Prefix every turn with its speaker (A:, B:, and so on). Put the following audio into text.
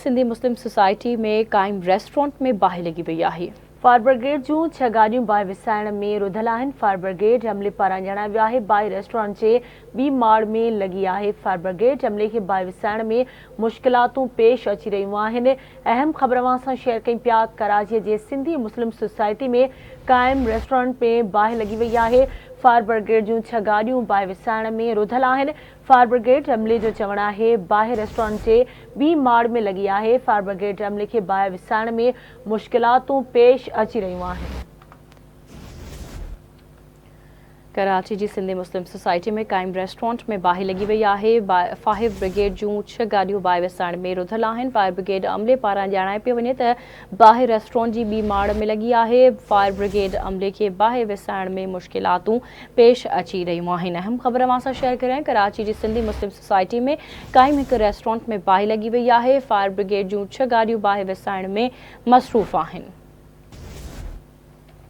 A: सिंधी मुस्लिम society में कायम restaurant में बाहि लगी वही है। फायर ब्रिगेड जूं 6 गाड़ियों बाहि विसाइण में रुधल आहिनि। फायर ब्रिगेड अमले पारां जणायो आहे बाहि रेस्टोरेंट जे ॿी माड़ में लगी आहे। फायर ब्रिगेड अमले खे बाहि विसाइण में मुश्किलातूं पेश अची रहियूं आहिनि। अहम ख़बर अवां सां शेयर कयूं पिया। कराची जे सिंधी मुस्लिम सोसाइटी में कायम रेस्टोरेंट में बाहि लगी वही आहे। फायर ब्रिगेड जूं 6 गाड़ियों बाहि विसाइण में रुधल आहिनि। फायर ब्रिगेड अमले जो चवणु आहे बाहि रेस्टोरेंट जे ॿी माड़ में लगी आहे। फायर ब्रिगेड अमले खे बाहि विसाइण में मुश्किलातूं पेश अची रहियूं आहिनि। कराची जी सिंधी मुस्लिम सोसाइटी में कायम रेस्टोरेंट में बाहि लगी वही आहे। फायर ब्रिगेड जूं 6 गाड़ियों बाहि विसाइण में रुधल आहिनि। फायर ब्रिगेड अमले पारां ॼाणाए पियो वञे त बाहि रेस्टोरेंट जी ॿी माड़ में लगी आहे। फायर ब्रिगेड अमले खे बाहि विसाइण में मुश्किलातूं पेश अची रहियूं आहिनि। अहम ख़बर अवां सां शेयर करियां। कराची जी सिंधी मुस्लिम सोसाइटी में कायम हिकु रेस्टोरेंट में बाहि लगी वही आहे। फायर ब्रिगेड जूं 6 गाड़ियों बाहि विसाइण में मसरूफ़ आहिनि।